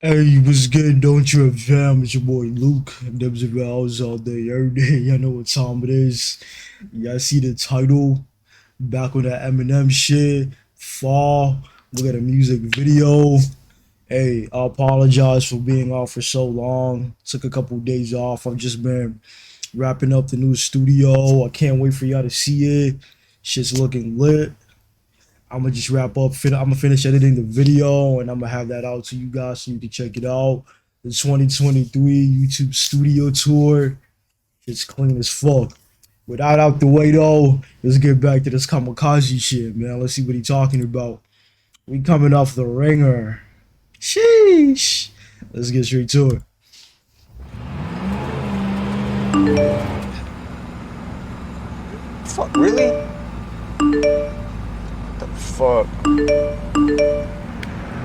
Hey, what's good? Don't you have fam? It's your boy Luke. Dubs of hours all day, every day. Y'all know what time it is. Y'all see the title. Back on that Eminem shit. Fall. We got a music video. Hey, I apologize for being off for so long. Took a couple days off. I've just been wrapping up the new studio. I can't wait for y'all to see it. Shit's looking lit. I'm gonna just wrap up. I'm gonna finish editing the video, and I'm gonna have that out to you guys so you can check it out. The 2023 YouTube Studio Tour. It's clean as fuck. Without out the way though, let's get back to this kamikaze shit, man. Let's see what he's talking about. We coming off the ringer. Sheesh. Let's get straight to it. Fuck, really? Fuck.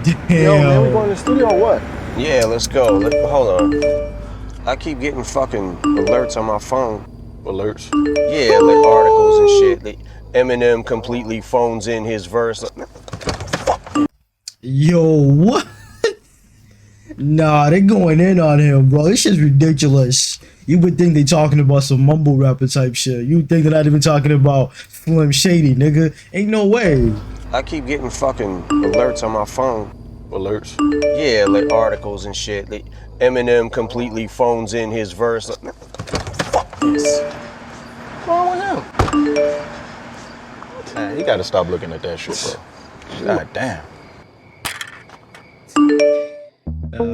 Damn. Yo, man, we going to the studio or what? Yeah, let's go. Hold on. I keep getting fucking alerts on my phone. Alerts? Yeah, like articles and shit. Like Eminem completely phones in his verse. Yo, what? Nah, they going in on him, bro. This shit's ridiculous. You would think they talking about some mumble rapper type shit. You would think they're not even talking about Slim Shady, nigga. Ain't no way. I keep getting fucking alerts on my phone. Alerts? Yeah, like articles and shit. Like Eminem completely phones in his verse. Fuck this. What's wrong with him? Man, you gotta stop looking at that shit, bro. God damn.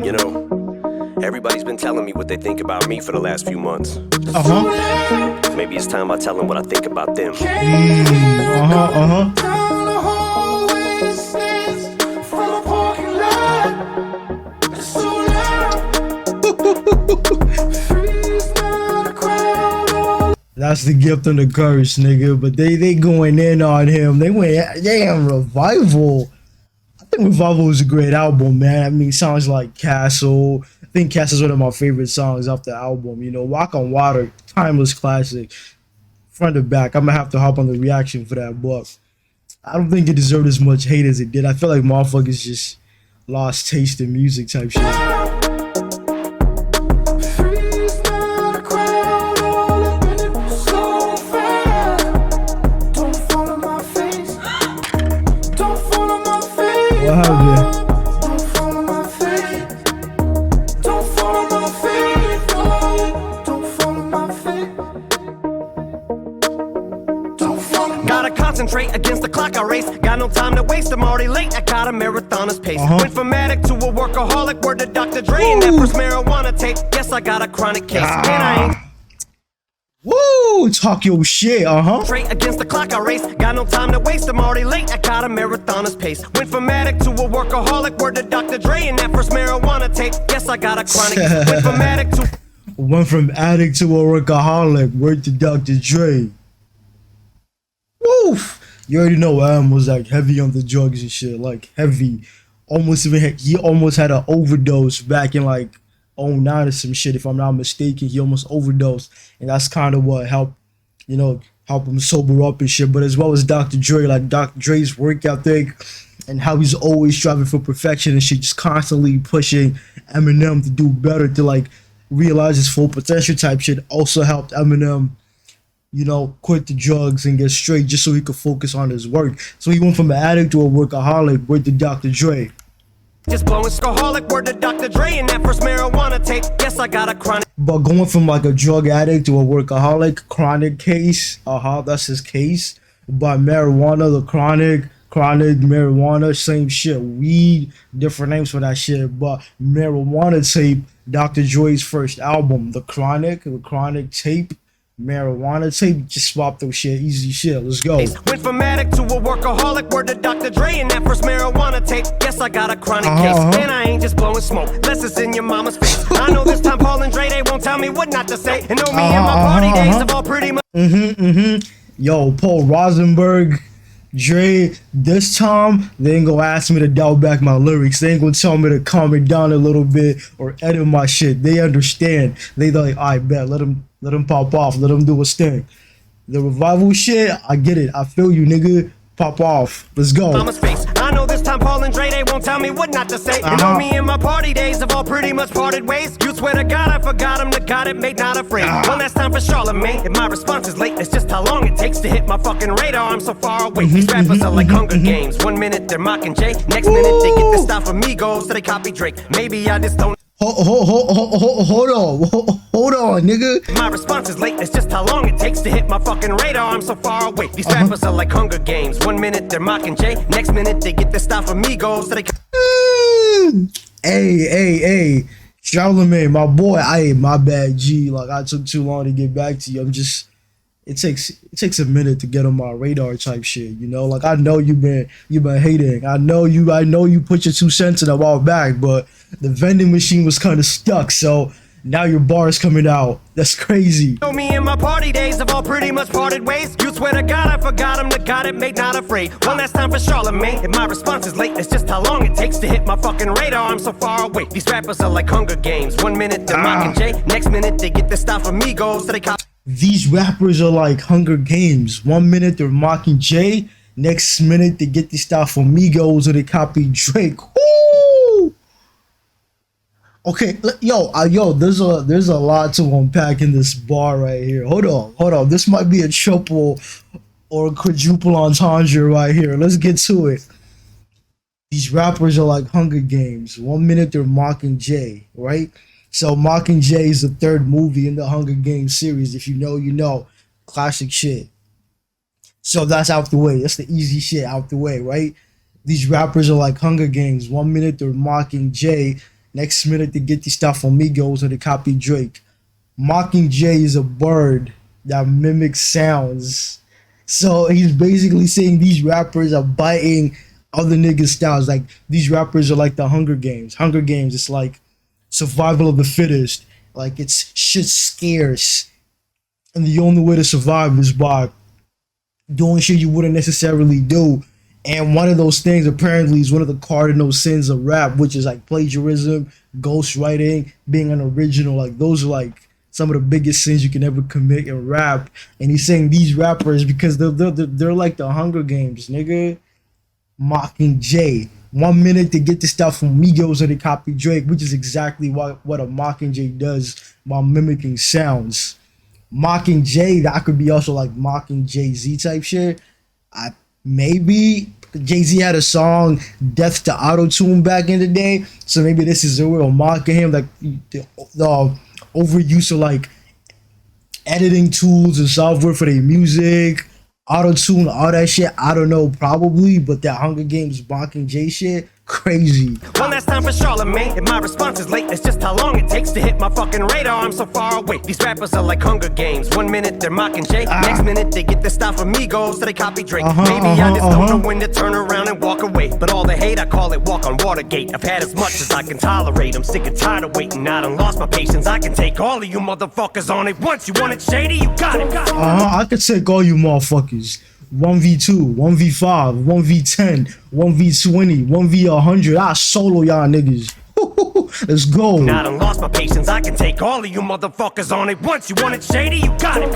You know, everybody's been telling me what they think about me for the last few months. Maybe it's time I tell them what I think about them. That's the gift and the curse, nigga. But they going in on him. They went, damn, Revival. I think Revival is a great album, man. I mean, songs like Castle. I think Castle's one of my favorite songs off the album. You know, Walk on Water, timeless classic. Front to back. I'm gonna have to hop on the reaction for that book. I don't think it deserved as much hate as it did. I feel like motherfuckers just lost taste in music type shit. What happened? Gotta concentrate against the clock I race. Got no time to waste, I'm already late. I got a marathoner's pace. Went from addict to a workaholic. Word to Dr. Dre and that first marijuana tape. Yes, I got a chronic case. Man, I ain't Woo! Talk your shit, straight against the clock I race. Got no time to waste, I'm already late. I got a marathoner's pace. Went from addict to a workaholic. Word to Dr. Dre and that first marijuana tape. Yes, I got a chronic case. Went from addict to a workaholic. Word to Dr. Dre. Woof! You already know Em was like heavy on the drugs and shit, like heavy. He almost had an overdose back in like '09 or some shit, if I'm not mistaken. He almost overdosed, and that's kind of what helped, you know, help him sober up and shit. But as well as Dr. Dre, like Dr. Dre's work ethic and how he's always striving for perfection and shit, just constantly pushing Eminem to do better, to like realize his full potential type shit, also helped Eminem, you know, quit the drugs and get straight just so he could focus on his work. So he went from an addict to a workaholic with the Dr. Dre. just blowing alcoholic. Word to Dr. Dre and that first marijuana tape. Yes, I got a chronic. But going from like a drug addict to a workaholic, chronic case, that's his case. But marijuana, the chronic marijuana, same shit. Weed, different names for that shit. But marijuana tape, Dr. Dre's first album, the chronic tape, marijuana tape, just swap those shit, easy shit. Let's go. Went from addict to a workaholic. Word to Dr. Dre and that first marijuana tape. Yes, I got a chronic case. And I ain't just blowing smoke, less it's in your mama's face. I know this time Paul and Dre, they won't tell me what not to say. And know me and my party days have all pretty much. Yo, Paul Rosenberg, Dre, this time they ain't gonna ask me to dial back my lyrics. They ain't gonna tell me to calm it down a little bit or edit my shit. They understand. They like, I bet, let him pop off, let him do a sting. The revival shit, I get it. I feel you, nigga. Pop off. Let's go. Mama's face. I I know this time Paul and Dre, they won't tell me what not to say. You know me and my party days have all pretty much parted ways. You swear to God I forgot him, the God it made not afraid. One last time for Charlemagne. If my response is late, it's just how long it takes to hit my fucking radar. I'm so far away. These rappers are like Hunger Games. 1 minute they're mocking Jay, next minute they get the style from Migos, so they copy Drake. Maybe I just don't. Hold on, nigga. My response is late, it's just how long it takes to hit my fucking radar. I'm so far away. These rappers are like Hunger Games. 1 minute they're mocking Jay, next minute they get the style from Migos, so they. Hey, Charlemagne, my boy. My bad, G. Like I took too long to get back to you. It takes a minute to get on my radar type shit, you know. Like I know you've been hating. I know you put your 2 cents in a while back, but the vending machine was kind of stuck. So now your bar is coming out. That's crazy. Know me and my party days have all pretty much parted ways. You swear to God I forgot him, the God it made not afraid. One last time for Charlemagne. If my response is late, it's just how long it takes to hit my fucking radar. I'm so far away. These rappers are like Hunger Games. 1 minute they're mocking Jay, next minute they get the style from Migos, so they copy. These rappers are like Hunger Games. 1 minute they're mocking Jay, next minute they get the stuff from Migos or they copy Drake. Woo! Okay, yo, there's a lot to unpack in this bar right here. Hold on. This might be a triple or a quadruple entendre right here. Let's get to it. These rappers are like Hunger Games. 1 minute they're mocking Jay, right? So Mockingjay is the 3rd movie in the Hunger Games series. If you know, you know. Classic shit. So that's out the way. That's the easy shit out the way, right? These rappers are like Hunger Games. 1 minute they're mocking Jay. Next minute they get the stuff from Migos or they copy Drake. Mockingjay is a bird that mimics sounds. So he's basically saying these rappers are biting other niggas' styles. Like these rappers are like the Hunger Games. Hunger Games, it's like survival of the fittest. Like it's shit scarce, and the only way to survive is by doing shit you wouldn't necessarily do. And one of those things apparently is one of the cardinal sins of rap, which is like plagiarism, ghostwriting, being an original. Like those are like some of the biggest sins you can ever commit in rap. And he's saying these rappers, because they're like the Hunger Games, nigga. Mocking Jay. 1 minute they get the stuff from Migos or they copy Drake, which is exactly what a Mockingjay does while mimicking sounds. Mocking Jay, that could be also like mocking Jay-Z type shit. Maybe Jay-Z had a song Death to Auto-Tune back in the day, so maybe this is a real mocking him, like the overuse of like editing tools and software for their music, auto-tune, all that shit. I don't know, probably, but that Hunger Games Mockingjay shit, crazy. One last time for Charlemagne. If my response is late, it's just how long it takes to hit my fucking radar. I'm so far away. These rappers are like Hunger Games. 1 minute they're mocking Jay, next minute they get the style from Migos, so they copy Drake. Maybe I just don't know when to turn around and walk away. But all the hate, I call it walk on Watergate. I've had as much as I can tolerate. I'm sick and tired of waiting. I done lost my patience. I can take all of you motherfuckers on it once. You want it shady? You got it. I could take all you motherfuckers. 1v2, 1v5, 1v10, 1v20, 1v100. I solo y'all niggas. Let's go. Now I done lost my patience. I can take all of you motherfuckers on it once. You want it shady? You got it.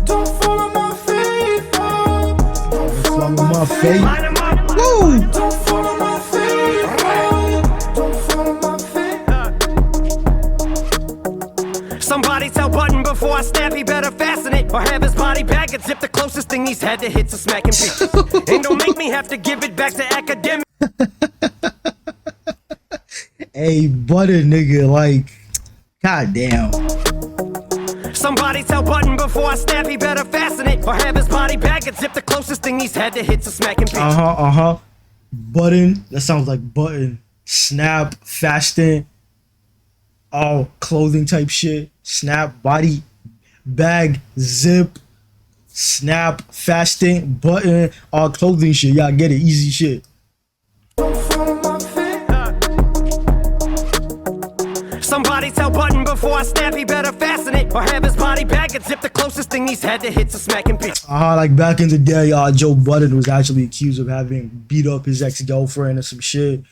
Don't follow my face. Follow my face. Woo! Don't follow my face. Don't follow my face. Somebody tell Button before I snap, he better fasten it or have his body bag and zip. The closest thing he's had to hits a smacking bitch. And don't make me have to give it back to academic. Hey, butter nigga, like, goddamn. Somebody tell Button before I snap, he better fasten it or have his body bag and zip. The closest thing he's had to hits a smacking bitch. Button, that sounds like button. Snap, fasting, all clothing type shit. Snap, body, bag, zip, snap, fasting, button, all clothing shit. Y'all get it, easy shit. Somebody tell Button before I snap, he better fasten it or have his body bag and zip. The closest thing he's had to hits a smacking bitch. Like back in the day, Joe Budden was actually accused of having beat up his ex-girlfriend or some shit.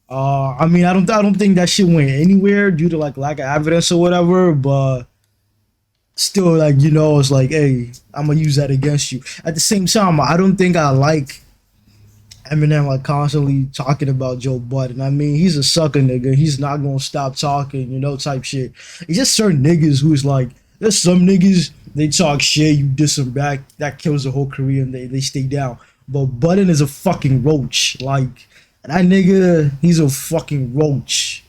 I mean, I don't think that shit went anywhere due to like lack of evidence or whatever, but still, like, you know, it's like, hey, I'm gonna use that against you. At the same time, I don't think I like Eminem like constantly talking about Joe Budden. I mean, he's a sucker nigga. He's not gonna stop talking, you know, type shit. It's just certain niggas who's like, there's some niggas they talk shit, you diss them back, that kills the whole career and they stay down. But Budden is a fucking roach. Like that nigga, he's a fucking roach.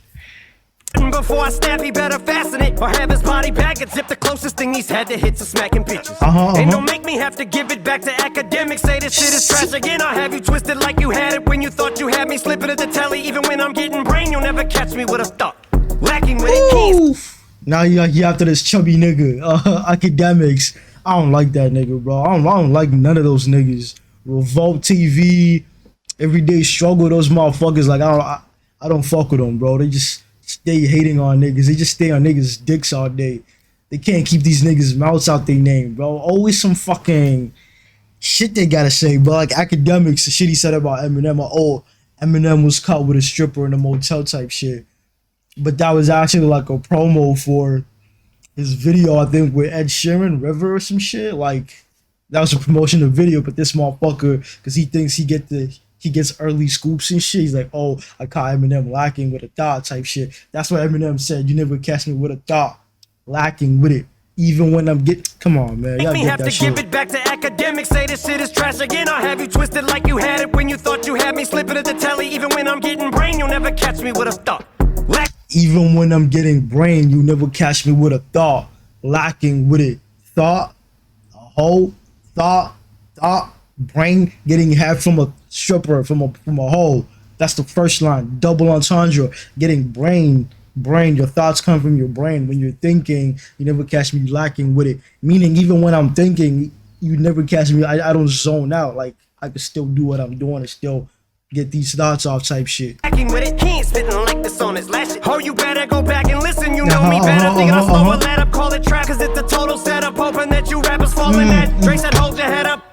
Before I snap, he better fasten it or have his body back and zip. The closest thing he's had to hits is smacking bitches. And don't make me have to give it back to academics. Say this shit is trash again. I'll have you twisted like you had it when you thought you had me. Slipping at the telly, even when I'm getting brain, you'll never catch me with a thought. Lacking with it, keys. Now you after this chubby nigga, academics. I don't like that nigga, bro. I don't like none of those niggas. Revolt TV, Everyday Struggle, those motherfuckers. Like I don't fuck with them, bro. They just stay hating on niggas. They just stay on niggas' dicks all day. They can't keep these niggas' mouths out their name, bro. Always some fucking shit they gotta say, bro. Like academics, the shit he said about Eminem. Oh, Eminem was caught with a stripper in a motel type shit. But that was actually like a promo for his video, I think, with Ed Sheeran, River or some shit. Like that was a promotion of video, but this motherfucker, because he thinks he gets early scoops and shit. He's like, oh, I caught Eminem lacking with a thought type shit. That's what Eminem said. You never catch me with a thought, lacking with it. Even when I'm come on, man. Y'all Make me get have that to shit. give it back to academics. Say this shit is trash again. I'll have you twisted like you had it when you thought you had me. Slipping at the telly, even when I'm getting brain, you'll never catch me with a thought. Even when I'm getting brain, you never catch me with a thought, lacking with it. Thought, a whole thought, brain getting had from a stripper, from a hole. That's the first line. Double entendre. Getting brain. Your thoughts come from your brain. When you're thinking, you never catch me lacking with it. Meaning, even when I'm thinking, you never catch me. I don't zone out. Like I can still do what I'm doing and still get these thoughts off type shit. Lacking with it, he ain't spitting like this on his last shit. Oh, you better go back and listen. You know me better. Thinking I'll slow a let up, call it trap. Cause it's a total setup. Hoping that you rappers falling that. Drake said, hold your head up.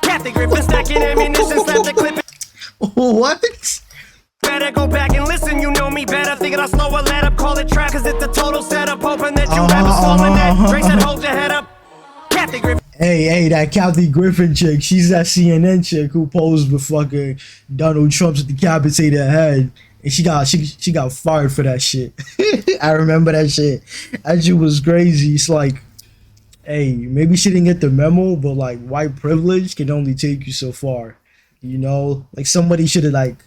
Kathy Griffin stacking ammunition, slap the clip. What? Better go back and listen, you know me better. Thinking I'll slow a let up, call it trap. Cause it's a total setup, hoping that you rappers falling that. Drake said, hold your head up. Kathy Griffin. Hey, that Kathy Griffin chick, she's that CNN chick who posed with fucking Donald Trump's decapitated head. And she got fired for that shit. I remember that shit. That shit was crazy. It's like, hey, maybe she didn't get the memo, but like white privilege can only take you so far. You know? Like somebody should have like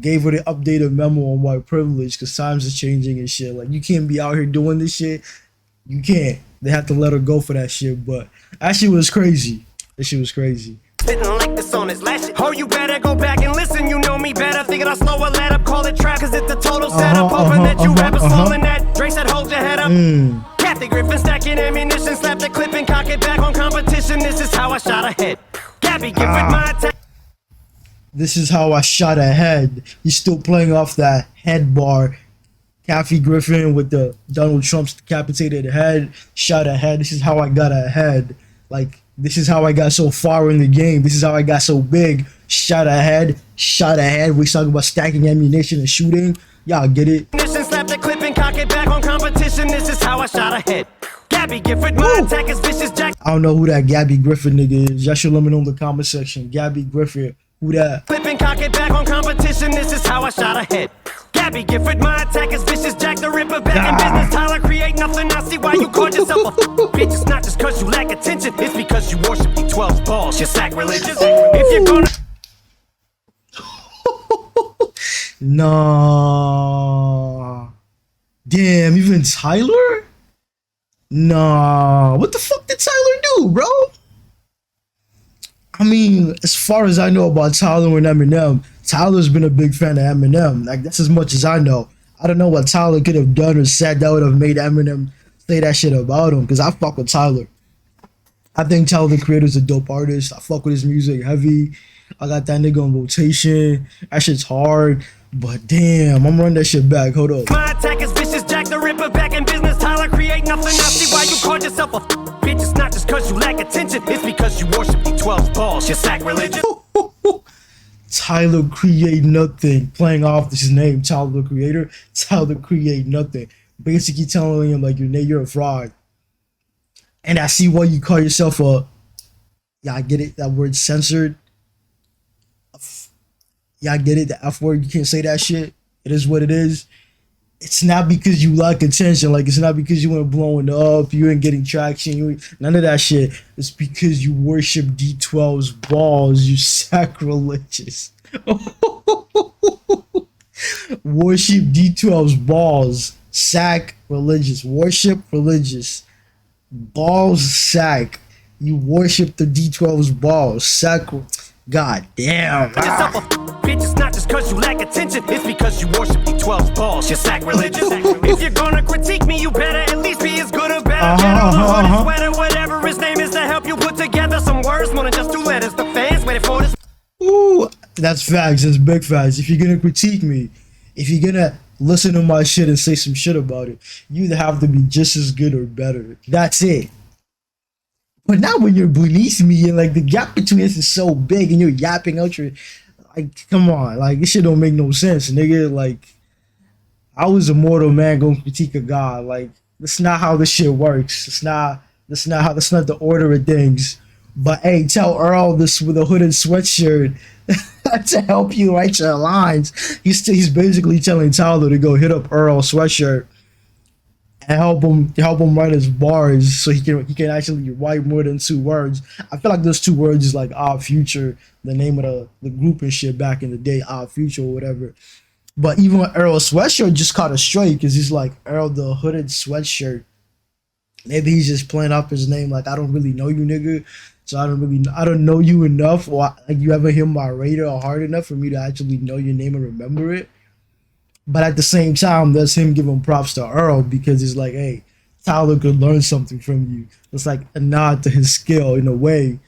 gave her the updated memo on white privilege because times are changing and shit. Like you can't be out here doing this shit. You can't. They have to let her go for that shit. But that shit was crazy. That shit was crazy. Spitting like this on his last shit. Oh, you better go back and listen. You know me better. Thinking I'll slow a let up, call it trap. Cause it's a total setup. Hoping that you rappers falling that. Drake said, hold your head up. Kathy Griffin stacking ammunition. Slap the clip and cock it back on competition. This is how I shot ahead. Gabby, give it my attack. This is how I shot ahead. He's still playing off that head bar. Kathy Griffin with the Donald Trump's decapitated head, shot ahead. This is how I got ahead. Like, this is how I got so far in the game. This is how I got so big. Shot ahead. We talking about stacking ammunition and shooting. Y'all get it? Slap the clip and cock it back on competition. This is how I shot ahead. Gabby Gifford, my attack is vicious Jack. I don't know who that Gabby Griffin nigga is. Y'all should let me know in the comment section. Gabby Griffin. Who that? Clip and cock it back on competition. This is how I shot ahead. Gabby Gifford, my attack is vicious. Jack the Ripper, back in business. Tyler, create nothing. I see why you called yourself a bitch. It's not just cause you lack attention. It's because you worship the 12 balls. You're sacrilegious. If you're gonna. Nah. Damn, even Tyler? Nah. What the fuck did Tyler do, bro? I mean, as far as I know about Tyler and Eminem, Tyler's been a big fan of Eminem. Like, that's as much as I know. I don't know what Tyler could have done or said that would have made Eminem say that shit about him, because I fuck with Tyler. I think Tyler, the Creator's a dope artist. I fuck with his music heavy. I got that nigga on rotation. That shit's hard. But damn, I'm running that shit back. Hold up. My attack is vicious. Jack the Ripper, back in business. Tyler, create nothing. I see why you called yourself a bitch. It's not just cause you lack attention. It's because you worship the 12 balls. You're sacrilegious. Tyler create nothing. Playing off his name, Tyler the Creator. Tyler create nothing. Basically telling him like you're a fraud. And I see why you call yourself a. Yeah, I get it. That word censored. Y'all get it? The F word, you can't say that shit. It is what it is. It's not because you like attention. Like, it's not because you ain't blowing up, you ain't getting traction, none of that shit. It's because you worship D12's balls, you sacrilegious. Worship D12's balls, sacrilegious. Worship religious. Balls sack. You worship the D12's balls. God damn. Yourself a bitch, it's not just cause you lack attention, it's because you worship D12's balls. You're sacrilegious. If you're gonna critique me, you better at least be as good or better. Get on the hooded sweater, whatever his name is, to help you put together some words. More than just 2 letters. The fans waiting for this. Ooh, that's facts. That's big facts. If you're gonna critique me, if you're gonna listen to my shit and say some shit about it, you either have to be just as good or better. That's it. But not when you're beneath me and like the gap between us is so big and you're yapping out your, like, come on, like, this shit don't make no sense, nigga. Like, I was a mortal man going to critique a god. Like, that's not how this shit works. That's not the order of things. But hey, tell Earl this with a hooded sweatshirt to help you write your lines. He's basically telling Tyler to go hit up Earl sweatshirt and help him write his bars so he can actually write more than 2 words. I feel like those 2 words is like Odd Future, the name of the group and shit back in the day, Odd Future or whatever. But even Earl Sweatshirt just caught a straight because he's like Earl the Hooded Sweatshirt. Maybe he's just playing up his name like, I don't really know you, nigga. So I don't know you enough, or like you haven't hit my radar hard enough for me to actually know your name and remember it. But at the same time, that's him giving props to Earl because he's like, hey, Tyler could learn something from you. It's like a nod to his skill in a way.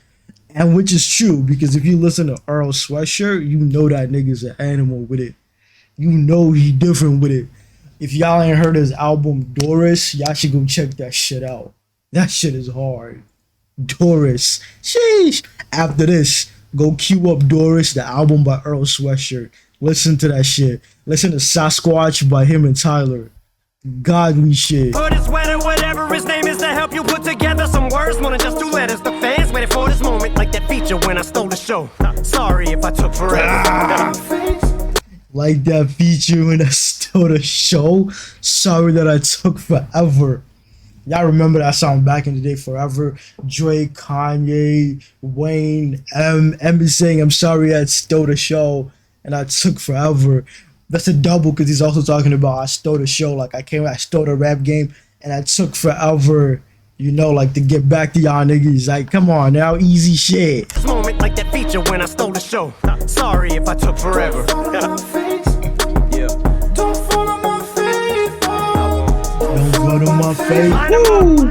And which is true, because if you listen to Earl Sweatshirt, you know that nigga's an animal with it. You know he different with it. If y'all ain't heard his album Doris, y'all should go check that shit out. That shit is hard. Doris. Sheesh. After this, go cue up Doris, the album by Earl Sweatshirt. Listen to that shit. Listen to Sasquatch by him and Tyler. Godly shit. Hooded sweater, whatever his name is, to help you put together some words. More than just 2 letters. The fans waiting for this moment, like that feature when I stole the show. Sorry if I took forever. Like that feature when I stole the show. Sorry that I took forever. Y'all remember that song back in the day, Forever? Drake, Kanye, Wayne, Eminem saying, I'm sorry I stole the show and I took forever. That's a double because he's also talking about I stole the show. Like I stole the rap game and I took forever, you know, like to get back to y'all niggas. Like, come on now, easy shit. This moment, like that feature when I stole the show. Sorry if I took forever. Yeah. Don't fall on my face. Don't go to my face. Woo!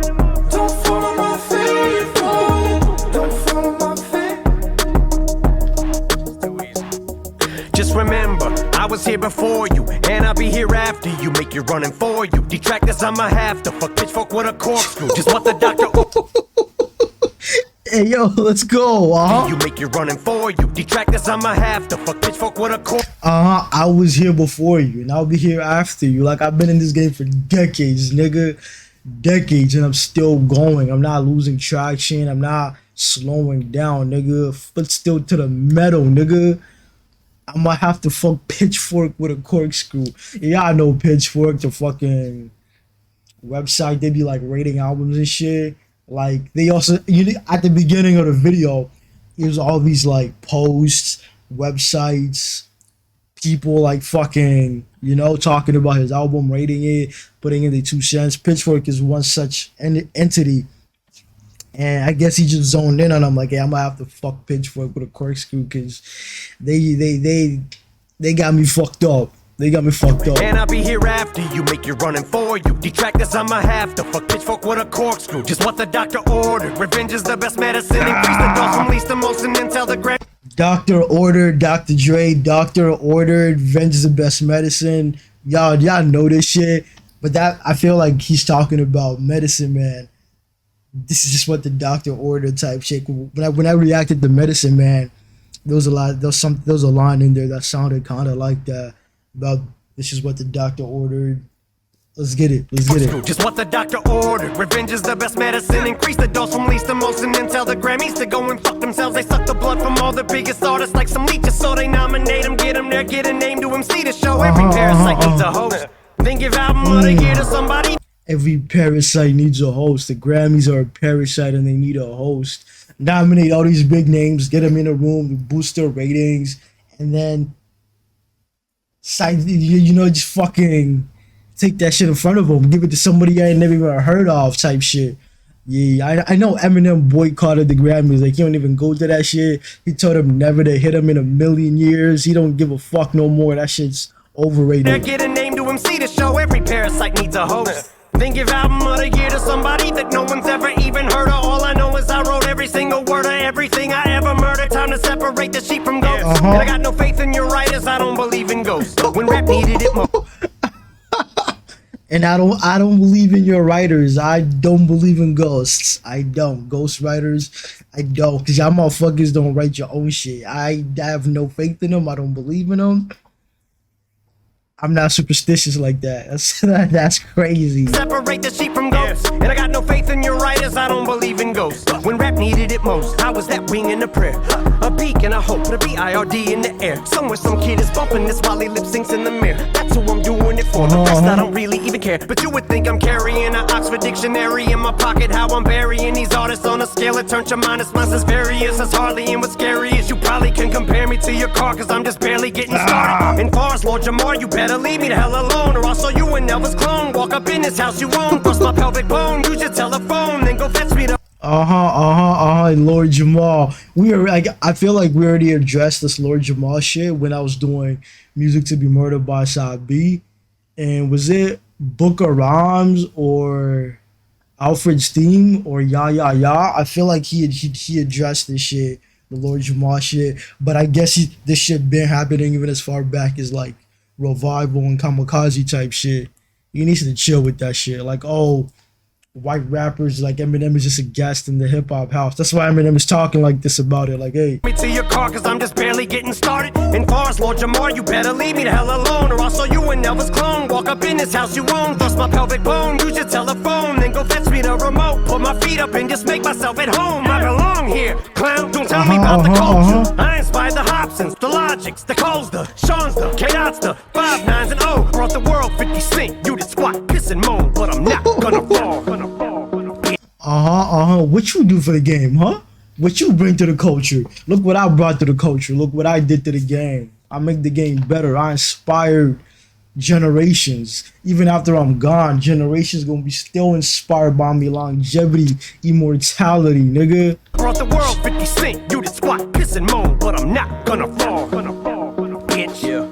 Don't fall on my face. Don't fall on my face. Just remember, I was here before you, and I'll be here after you. Make you running for you. Detractors, I'ma have to fuck pitchfork with a corkscrew. Just what the doctor. Hey yo, let's go. You make you running for you. Detractors, I'ma have to fuck pitchfork with a corkscrew. I was here before you, and I'll be here after you. Like I've been in this game for decades, nigga, decades, and I'm still going. I'm not losing traction. I'm not slowing down, nigga. Foot still to the metal, nigga. I might have to fuck Pitchfork with a corkscrew. Yeah, I know Pitchfork, the fucking website. They be like rating albums and shit. Like they also, at the beginning of the video, it was all these like posts, websites, people like fucking, you know, talking about his album, rating it, putting in their 2 cents. Pitchfork is one such entity. And I guess he just zoned in on him like, hey, I'm gonna have to fuck Pitchfork with a corkscrew because they got me fucked up. They got me fucked up. And I'll be here after you, make you running for you. Detractors, I'ma have to fuck pitchfork with a corkscrew. Just what the doctor ordered. Revenge is the best medicine. Increase the dose from least to most and then tell the grand. Doctor ordered, Dr. Dre, doctor ordered, revenge is the best medicine. Y'all know this shit. But that, I feel like he's talking about Medicine Man. This is just what the doctor ordered type shit. When I reacted to Medicine Man, there was a line in there that sounded kind of like that, about this is what the doctor ordered. Let's get it. Let's get it. Just what the doctor ordered. Revenge is the best medicine. Increase the dose from least to most and then tell the Grammys to go and fuck themselves. They suck the blood from all the biggest artists like some leeches. So they nominate them, get them there, get a name to them. See the show. Every parasite needs a host. Then give album of the year to somebody. Every parasite needs a host. The Grammys are a parasite and they need a host. Nominate all these big names, get them in a room to boost their ratings, and then just fucking take that shit in front of them, give it to somebody I ain't never even heard of type shit. Yeah, I know Eminem boycotted the Grammys. Like, he don't even go to that shit. He told him never to hit him in a million years. He don't give a fuck no more. That shit's overrated. There, get a name to MC to show. Every parasite needs a host. Then give album of the year to somebody that no one's ever even heard of. All I know is I wrote every single word of everything I ever murdered. Time to separate the sheep from goats. And I got no faith in your writers. I don't believe in ghosts. When rap needed it most. And I don't believe in your writers. I don't believe in ghosts. I don't. Ghost writers, I don't. Because y'all motherfuckers don't write your own shit. I have no faith in them. I don't believe in them. I'm not superstitious like that. That's crazy. Separate the sheep from goats. And I got no faith in your writers. I don't believe in ghosts. When rap needed it most, I was that wing in a prayer, a beak and a hope, a B-I-R-D in the air. Somewhere some kid is bumping this while he lip syncs in the mirror. That's who I'm doing it for. The rest I don't really even care. But you would think I'm carrying an Oxford dictionary in my pocket. How I'm burying these artists on a scale that turns your minus minus various. As hardly and what's scary is you probably can compare me to your car, cause I'm just barely getting started. And far as Lord Jamar, you better leave me the hell alone, or I'll show you an Elvis clone. Walk up in this house you own, bust my pelvic bone, use your telephone, then go fetch me the Lord Jamal. We are like, I feel like we already addressed this Lord Jamal shit when I was doing Music to Be Murdered by Side B. And was it Book of Rhymes or Alfred's Theme or Ya Ya Ya? I feel like he addressed this shit, the Lord Jamal shit. But I guess this shit been happening even as far back as like Revival and Kamikaze type shit. He needs to chill with that shit. Like, oh, white rappers like Eminem is just a guest in the hip hop house. That's why Eminem is talking like this about it. Like, hey, me to your car, cause I'm just barely getting started. And far as Lord Jamar, you better leave me the hell alone, or I'll show you an Elvis clone. Walk up in this house you own, bust my pelvic bone, use your telephone, then go fetch me the remote. Put my feet up and just make myself at home. I belong here, clown. Don't tell me about the culture. I inspired the Hobsons, the Logics, the Coles, the Sean's, the K-Dots, the 5 9s and O. Brought the world 50 Cent. You did squat, piss and moan, but I'm not gonna fall. What you do for the game, huh? What you bring to the culture? Look what I brought to the culture. Look what I did to the game. I make the game better. I inspired generations. Even after I'm gone, generations gonna be still inspired by me. Longevity, immortality, nigga. Brought the world 50 Cent. You did squat, piss and moan, but I'm not gonna fall. Bitch. Yeah.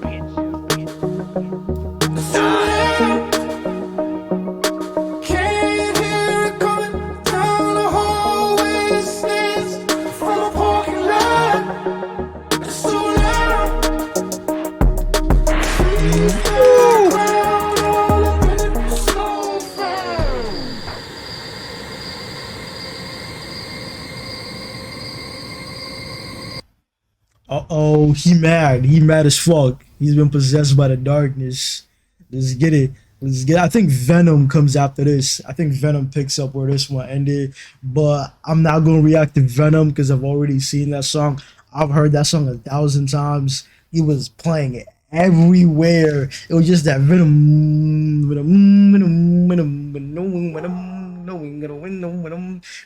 Uh-oh, he mad. He mad as fuck. He's been possessed by the darkness. Let's get it. Let's get it. I think Venom comes after this. I think Venom picks up where this one ended. But I'm not going to react to Venom because I've already seen that song. I've heard that song 1,000 times. He was playing it everywhere. It was just that Venom.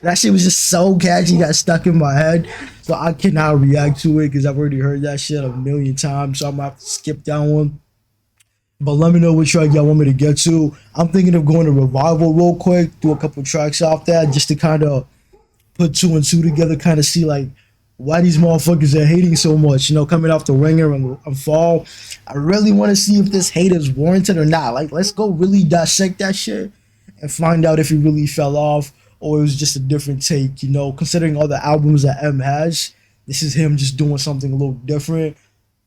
That shit was just so catchy, got stuck in my head. So I cannot react to it because I've already heard that shit 1,000,000 times. So I'm gonna have to skip that one. But let me know what track y'all want me to get to. I'm thinking of going to Revival real quick, do a couple tracks off that just to kind of put 2 and 2 together, kind of see like why these motherfuckers are hating so much, you know, coming off the ringer and Fall. I really want to see if this hate is warranted or not. Like, let's go really dissect that shit and find out if he really fell off or it was just a different take, you know, considering all the albums that M has. This is him just doing something a little different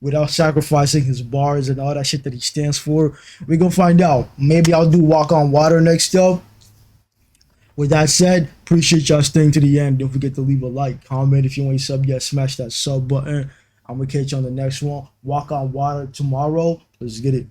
without sacrificing his bars and all that shit that he stands for. We're gonna find out. Maybe I'll do Walk on Water next up. With that said, appreciate y'all staying to the end. Don't forget to leave a like, comment. If you ain't sub yet, smash that sub button. I'm gonna catch you on the next one. Walk on Water tomorrow. Let's get it.